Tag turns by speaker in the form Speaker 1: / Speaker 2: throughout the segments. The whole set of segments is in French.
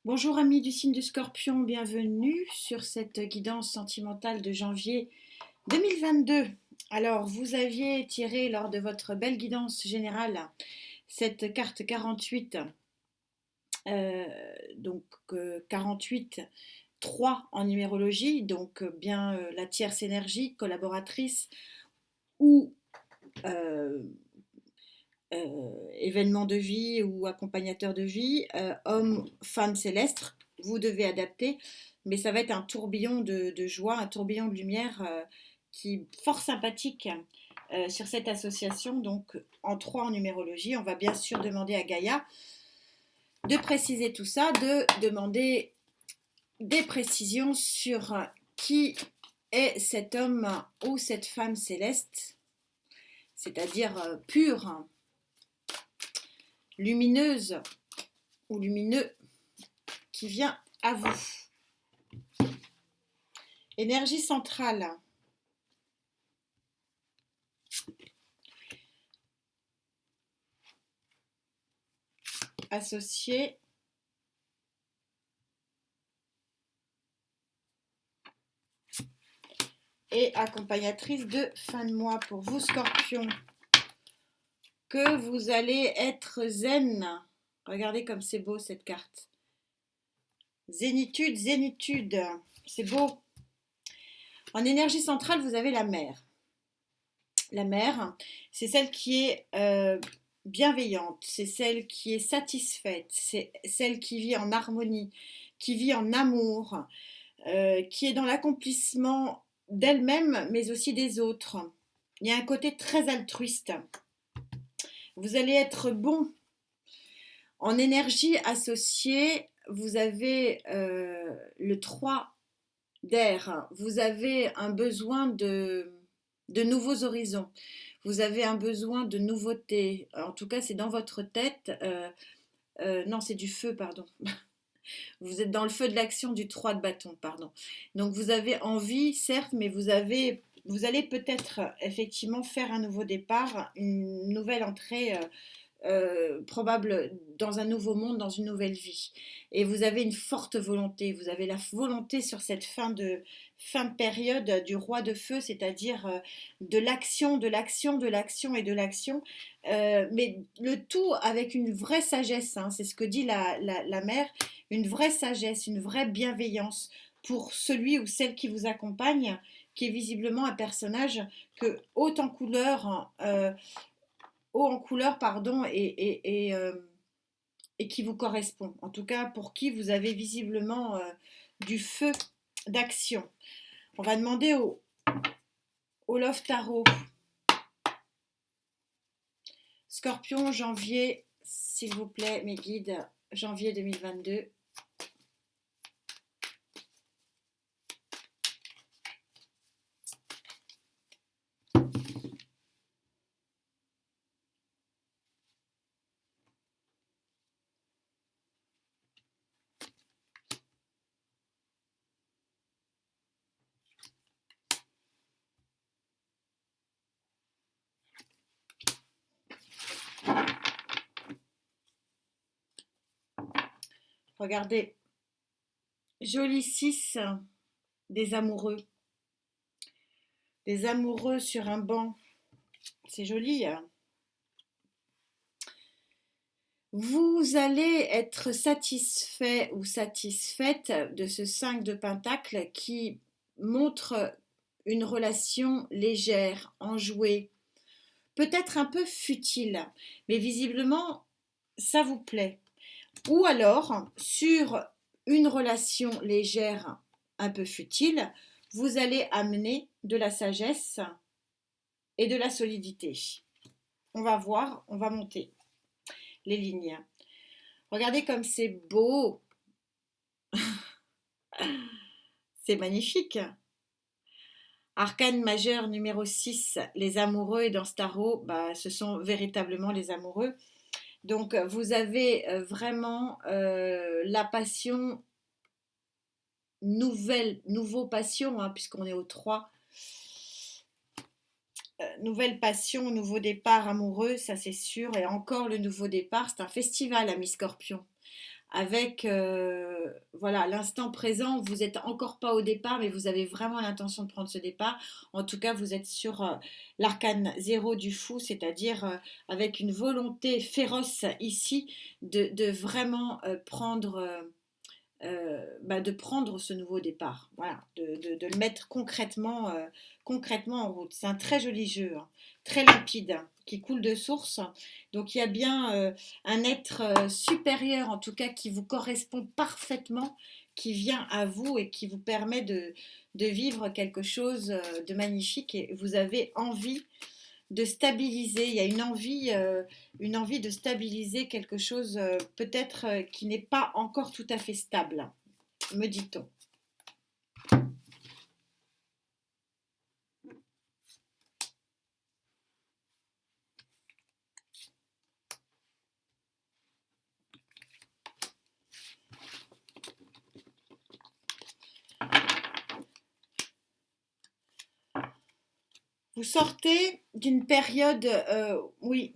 Speaker 1: Bonjour amis du signe du Scorpion, bienvenue sur cette guidance sentimentale de janvier 2022. Alors, vous aviez tiré lors de votre belle guidance générale cette carte 48, euh, donc 48, 3 en numérologie, donc bien la tierce énergie, collaboratrice ou euh, événement de vie ou accompagnateur de vie, homme, femme céleste, vous devez adapter, mais ça va être un tourbillon de joie, un tourbillon de lumière qui est fort sympathique sur cette association. Donc en 3 en numérologie, on va bien sûr demander à Gaïa de préciser tout ça, de demander des précisions sur qui est cet homme ou cette femme céleste, c'est-à-dire pure, lumineuse ou lumineux qui vient à vous. Énergie centrale. Associée et accompagnatrice de fin de mois pour vous, Scorpions. Que vous allez être zen. Regardez comme c'est beau cette carte. Zénitude, zénitude. C'est beau. En énergie centrale, vous avez la mer. La mer, c'est celle qui est bienveillante, c'est celle qui est satisfaite, c'est celle qui vit en harmonie, qui vit en amour, qui est dans l'accomplissement d'elle-même, mais aussi des autres. Il y a un côté très altruiste. Vous allez être bon. En énergie associée, vous avez le 3 d'air. Vous avez un besoin de nouveaux horizons. Vous avez un besoin de nouveautés. En tout cas, c'est dans votre tête. Non, c'est du feu, pardon. Vous êtes dans le feu de l'action du 3 de bâton, pardon. Donc vous avez envie, certes, mais vous allez peut-être effectivement faire un nouveau départ, une nouvelle entrée probable dans un nouveau monde, dans une nouvelle vie. Et vous avez une forte volonté, vous avez la volonté sur cette fin de période du roi de feu, c'est-à-dire de l'action, de l'action, de l'action et de l'action, mais le tout avec une vraie sagesse, hein, c'est ce que dit la mère, une vraie sagesse, une vraie bienveillance pour celui ou celle qui vous accompagne, qui est visiblement un personnage que haut en couleur, pardon, et qui vous correspond. En tout cas, pour qui vous avez visiblement du feu d'action. On va demander au Love Tarot. Scorpion, janvier, s'il vous plaît, mes guides, janvier 2022. Regardez, joli 6 des amoureux. Des amoureux sur un banc. C'est joli. Vous allez être satisfait ou satisfaite de ce 5 de Pentacle qui montre une relation légère, enjouée, peut-être un peu futile, mais visiblement ça vous plaît. Ou alors, sur une relation légère, un peu futile, vous allez amener de la sagesse et de la solidité. On va voir, on va monter les lignes. Regardez comme c'est beau. C'est magnifique. Arcane majeur numéro 6, les amoureux, et dans ce tarot, ce sont véritablement les amoureux. Donc vous avez vraiment la passion, nouveau passion, hein, puisqu'on est au 3. Nouvelle passion, nouveau départ amoureux, ça c'est sûr. Et encore le nouveau départ, c'est un festival, ami Scorpion. avec voilà, l'instant présent. Vous n'êtes encore pas au départ, mais vous avez vraiment l'intention de prendre ce départ. En tout cas, vous êtes sur l'arcane zéro du fou, c'est-à-dire avec une volonté féroce ici de vraiment prendre de prendre ce nouveau départ, voilà, de le mettre concrètement en route. C'est un très joli jeu, hein, très limpide, hein, qui coule de source. Donc il y a bien un être supérieur, en tout cas, qui vous correspond parfaitement, qui vient à vous et qui vous permet de vivre quelque chose de magnifique. Et vous avez envie de stabiliser, il y a une envie de stabiliser quelque chose peut-être qui n'est pas encore tout à fait stable, me dit-on. Vous sortez d'une période oui,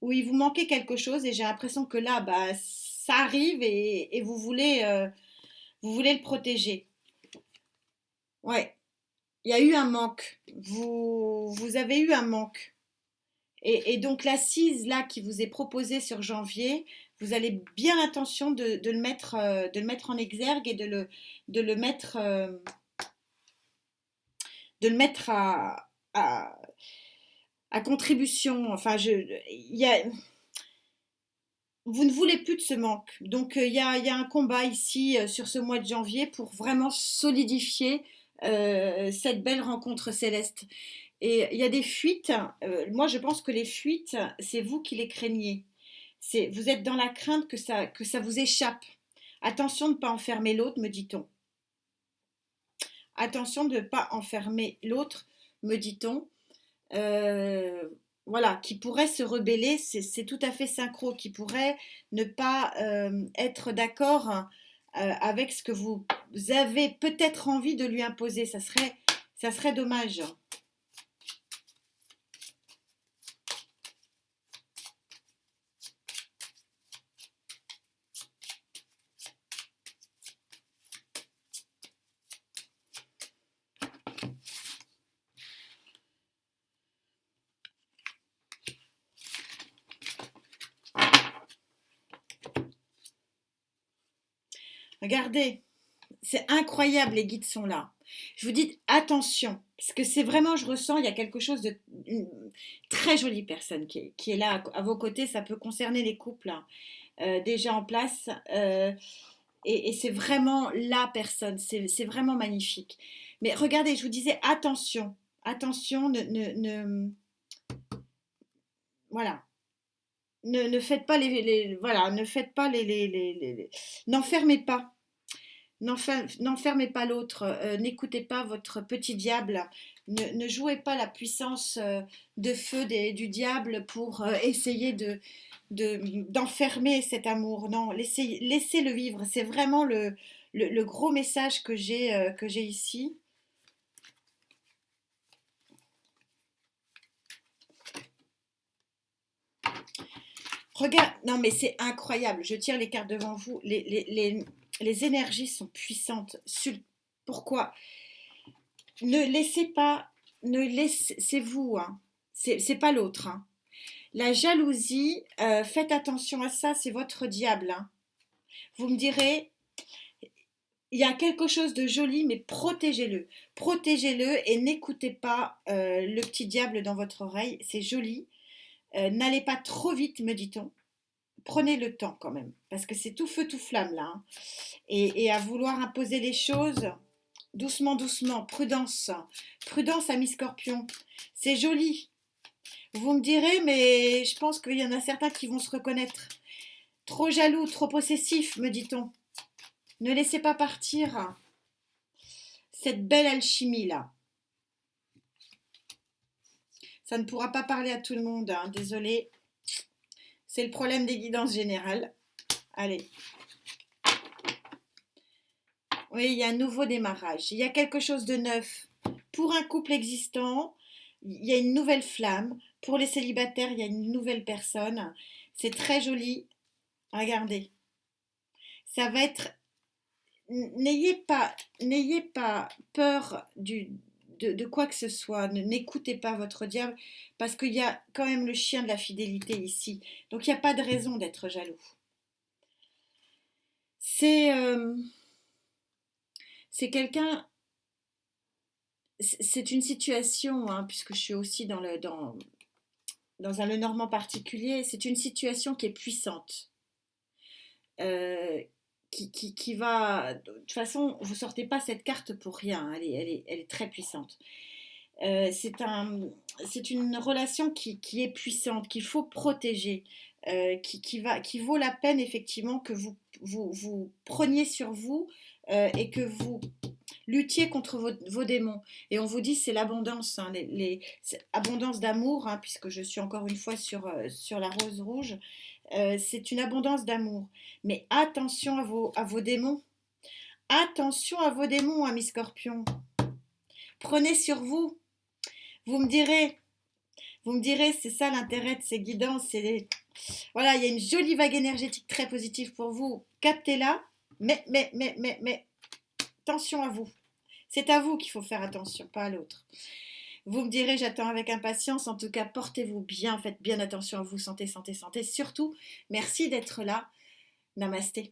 Speaker 1: où il vous manquait quelque chose et j'ai l'impression que là, bah, ça arrive et vous voulez le protéger. Ouais, il y a eu un manque. Vous avez eu un manque. Et donc l'assise là qui vous est proposée sur janvier, vous avez bien l'intention de le mettre en exergue et de le mettre, de le mettre à, à contribution. Enfin, vous ne voulez plus de ce manque. Donc il y a un combat ici sur ce mois de janvier pour vraiment solidifier cette belle rencontre céleste. Et il y a des fuites. Moi, je pense que les fuites, c'est vous qui les craignez. Vous êtes dans la crainte que ça vous échappe. Attention de ne pas enfermer l'autre, me dit-on. Attention de ne pas enfermer l'autre, me dit-on. Euh, voilà, qui pourrait se rebeller, c'est tout à fait synchro, qui pourrait ne pas être d'accord avec ce que vous avez peut-être envie de lui imposer. Ça serait dommage. Regardez, c'est incroyable, les guides sont là. Je vous dis attention, parce que c'est vraiment, je ressens, il y a quelque chose de une très jolie personne qui est là à vos côtés. Ça peut concerner les couples hein, déjà en place. Et c'est vraiment la personne, c'est vraiment magnifique. Mais regardez, je vous disais attention, attention, voilà, ne faites pas voilà, ne faites pas n'enfermez pas. N'enfermez pas l'autre, n'écoutez pas votre petit diable, ne jouez pas la puissance de feu du diable pour essayer d'enfermer cet amour. Non, laissez-le vivre. C'est vraiment le gros message que j'ai ici. Regarde, non mais c'est incroyable. Je tire les cartes devant vous. Les énergies sont puissantes. Pourquoi? Ne laissez pas, ne laissez, c'est vous, hein. C'est pas l'autre, hein. La jalousie, faites attention à ça, c'est votre diable, hein. Vous me direz, il y a quelque chose de joli, mais protégez-le. Protégez-le et n'écoutez pas le petit diable dans votre oreille. C'est joli. N'allez pas trop vite, me dit-on. Prenez le temps quand même, parce que c'est tout feu, tout flamme là, hein. Et à vouloir imposer les choses, doucement, doucement, prudence. Prudence, ami Scorpion. C'est joli. Vous me direz, mais je pense qu'il y en a certains qui vont se reconnaître. Trop jaloux, trop possessif, me dit-on. Ne laissez pas partir cette belle alchimie là. Ça ne pourra pas parler à tout le monde, hein, désolé. C'est le problème des guidances générales. Allez. Oui, il y a un nouveau démarrage. Il y a quelque chose de neuf. Pour un couple existant, il y a une nouvelle flamme. Pour les célibataires, il y a une nouvelle personne. C'est très joli. Regardez. Ça va être, n'ayez pas peur de quoi que ce soit. N'écoutez pas votre diable parce qu'il y a quand même le chien de la fidélité ici. Donc il n'y a pas de raison d'être jaloux. C'est c'est quelqu'un, c'est une situation, hein, puisque je suis aussi dans un Lenormand particulier, c'est une situation qui est puissante. euh, qui va. De toute façon, vous sortez pas cette carte pour rien, hein, elle est très puissante. C'est c'est une relation qui est puissante, qu'il faut protéger, qui vaut la peine effectivement que vous preniez sur vous et que vous luttiez contre vos démons. Et on vous dit c'est l'abondance, hein, abondance d'amour, hein, puisque je suis encore une fois sur la rose rouge. C'est une abondance d'amour. Mais attention à vos démons. Attention à vos démons, amis scorpions. Prenez sur vous. Vous me direz, c'est ça l'intérêt de ces guidances. Voilà, il y a une jolie vague énergétique très positive pour vous. Captez-la, mais, attention à vous. C'est à vous qu'il faut faire attention, pas à l'autre. Vous me direz, j'attends avec impatience. En tout cas, portez-vous bien, faites bien attention à vous. Santé, santé, santé. Surtout, merci d'être là. Namasté.